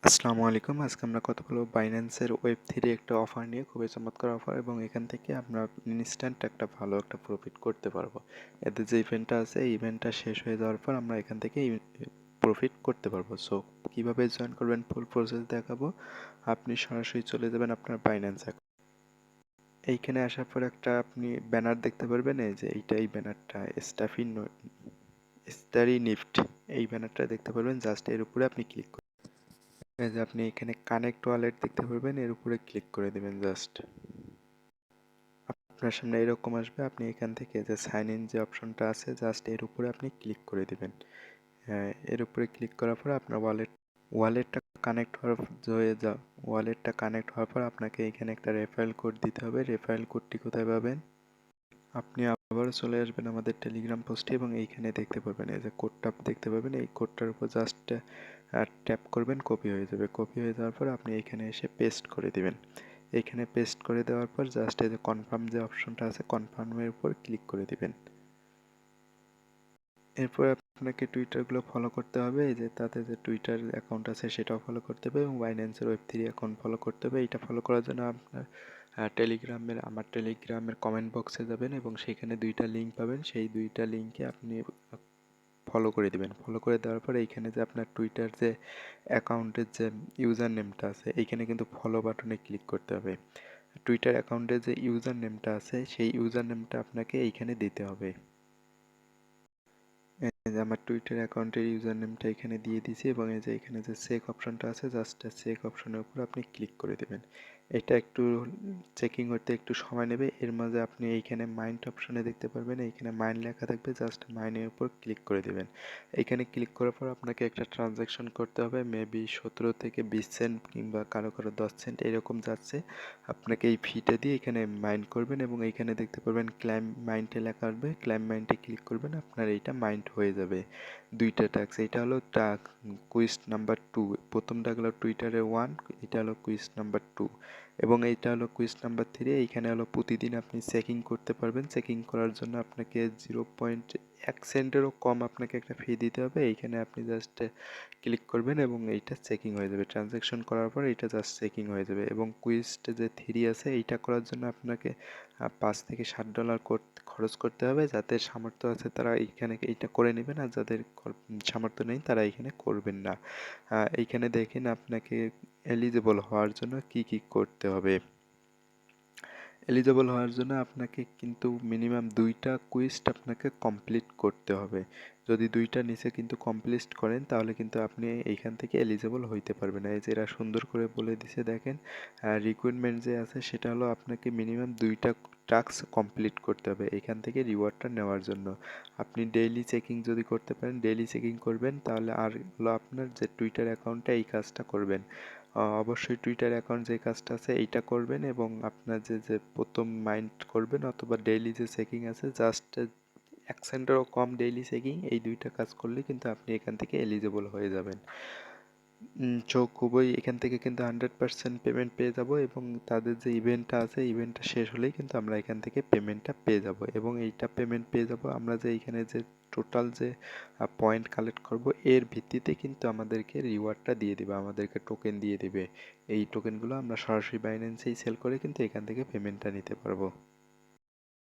আসসালামু আলাইকুম। আজকে আমরা কথা বলব বাইন্যান্সের Web3 একটা অফার নিয়ে, খুবই চমৎকার অফার, এবং এখান থেকে আমরা ইনস্ট্যান্ট একটা ভালো একটা প্রফিট করতে পারবো। এতে যে ইভেন্টটা আছে, এই ইভেন্টটা শেষ হয়ে যাওয়ার পর আমরা এখান থেকে প্রফিট করতে পারবো। সো কিভাবে জয়েন করবেন ফুল প্রসেস দেখাবো। আপনি সরাসরি চলে যাবেন আপনার বাইন্যান্স অ্যাকাউন্ট। এইখানে আসার পর একটা আপনি ব্যানার দেখতে পারবেন, এই যে এই ব্যানারটা স্টারি নিফট, এই ব্যানারটা দেখতে পারবেন। জাস্ট এর উপরে আপনি ক্লিক করবেন। এই যে আপনি এখানে কানেক্ট ওয়ালেট দেখতে পারবেন, এর উপরে ক্লিক করে দিবেন। জাস্ট আপনার সামনে এরকম আসবে। আপনি এখান থেকে যে সাইন ইন যে অপশনটা আছে, জাস্ট এর উপরে আপনি ক্লিক করে দিবেন। হ্যাঁ, এর উপরে ক্লিক করার পর আপনার ওয়ালেটটা কানেক্ট হওয়ার পর আপনাকে এখানে একটা রেফারেল কোড দিতে হবে। রেফারেল কোডটি কোথায় পাবেন? আপনি আবারও চলে আসবেন আমাদের টেলিগ্রাম পোস্টে, এবং এইখানে দেখতে পারবেন এই যে কোডটা দেখতে পাবেন। এই কোডটার উপর জাস্ট ট্যাপ করবেন, কপি হয়ে যাবে। কপি হয়ে যাওয়ার পর আপনি এখানে এসে পেস্ট করে দিবেন। এইখানে পেস্ট করে দেওয়ার পর জাস্ট এই যে কনফার্ম যে অপশনটা আছে, কনফার্মের উপর ক্লিক করে দিবেন। এরপর আপনাকে টুইটারগুলো ফলো করতে হবে। এই যে তাতে যে টুইটার অ্যাকাউন্ট আছে সেটাও ফলো করতে হবে, এবং বাইন্যান্সের Web3 অ্যাকাউন্ট ফলো করতে হবে। এইটা ফলো করার জন্য আপনার আমার টেলিগ্রামের কমেন্ট বক্সে যাবেন, এবং সেখানে দুইটা লিঙ্ক পাবেন। সেই দুইটা লিঙ্কে আপনি ফলো করে দিবেন। ফলো করে দেওয়ার পরে এইখানে যে আপনার টুইটার যে অ্যাকাউন্টের যে ইউজার নেমটা আছে, এইখানে কিন্তু ফলো বাটনে ক্লিক করতে হবে। টুইটার অ্যাকাউন্টের যে ইউজার নেমটা আছে, সেই ইউজার নেমটা আপনাকে এইখানে দিতে হবে। এই যে আমার টুইটার অ্যাকাউন্টের ইউজার নেমটা এখানে দিয়ে দিয়েছি, এবং এই যে এখানে যে চেক অপশনটা আছে, জাস্ট চেক অপশনের উপর আপনি ক্লিক করে দেবেন। এটা একটু চেকিং হতে একটু সময় নেবে। এর মাঝে আপনি এইখানে মাইন্ড অপশনে দেখতে পারবেন, এইখানে মাইন্ড লেখা থাকবে, জাস্ট মাইনের উপর ক্লিক করে দেবেন। এইখানে ক্লিক করার পর আপনাকে একটা ট্রানজ্যাকশন করতে হবে, মেবি 17 থেকে 20 সেন্ট, কিংবা কারো কারো 10 সেন্ট এরকম যাচ্ছে। আপনাকে এই ফিটা দিয়ে এখানে মাইন্ড করবেন, এবং এইখানে দেখতে পারবেন ক্লাইম মাইন্ডে লেখা আসবে। ক্লাইম মাইন্ডে ক্লিক করবেন, আপনার এইটা মাইন্ড হয়ে যাবে। দুইটা টাস্ক, এটা হলো কুইজ নাম্বার 2। প্রথমটা হলো টুইটারে 1, এটা হলো কুইজ নাম্বার 2, এবং এইটা হলো কুইজ নাম্বার 3। এইখানে হলো প্রতিদিন আপনি চেকিং করতে পারবেন। চেকিং করার জন্য আপনাকে 0.1 সেন্টেরও কম আপনাকে একটা ফি দিতে হবে। এইখানে আপনি জাস্ট ক্লিক করবেন, এবং এইটা চেকিং হয়ে যাবে। ট্রানজ্যাকশন করার পর এইটা জাস্ট চেকিং হয়ে যাবে। এবং কুইজটা যে 3 আছে, এইটা করার জন্য আপনাকে $5 থেকে $7 খরচ করতে হবে। যাদের সামর্থ্য আছে তারা এইখানে এইটা করে নেবেন, আর যাদের সামর্থ্য নেই তারা এইখানে করবেন না। এইখানে দেখেন আপনাকে এলিজিবল হওয়ার জন্য কি কি করতে হবে। এলিজিবল হওয়ার জন্য আপনাকে কিন্তু মিনিমাম 2টা কুইজ আপনাকে কমপ্লিট করতে হবে। যদি 2টার নিচে কিন্তু কমপ্লিট করেন, তাহলে কিন্তু আপনি এইখান থেকে এলিজিবল হইতে পারবেন না। এই যে এরা সুন্দর করে বলে দিছে দেখেন, রিক্রুটমেন্ট যে আছে সেটা হলো আপনাকে মিনিমাম 2টা টাস্ক কমপ্লিট করতে হবে এইখান থেকে রিওয়ার্ডটা নেওয়ার জন্য। আপনি ডেইলি চেকিং যদি করতে পারেন, ডেইলি চেকিং করবেন, তাহলে আর হলো আপনার যে টুইটার অ্যাকাউন্টে এই কাজটা করবেন। অবশ্যই টুইটার অ্যাকাউন্ট যে কাজটা আছে এইটা করবেন, এবং আপনার যে প্রথম মাইন্ড করবেন, অথবা ডেইলি যে চেকিং আছে, জাস্ট 1 সেন্টেরও কম ডেইলি চেকিং, এই দুইটা কাজ করলে কিন্তু আপনি এখান থেকে এলিজিবল হয়ে যাবেন। সো খুবই এখান থেকে কিন্তু 100% পেমেন্ট পেয়ে যাব, এবং তাদের যে ইভেন্টটা আছে, ইভেন্টটা শেষ হলেই কিন্তু আমরা এখান থেকে পেমেন্টটা পেয়ে যাব। এবং এইটা পেমেন্ট পেয়ে যাব আমরা যে এইখানে যে টোটাল যে পয়েন্ট কালেক্ট করব, এর ভিত্তিতে কিন্তু আমাদেরকে রিওয়ার্ডটা দিয়ে দিবে, আমাদেরকে টোকেন দিয়ে দিবে। এই টোকেনগুলো আমরা সরাসরি বাইন্যান্সেই সেল করে কিন্তু এখান থেকে পেমেন্টটা নিতে পারবো।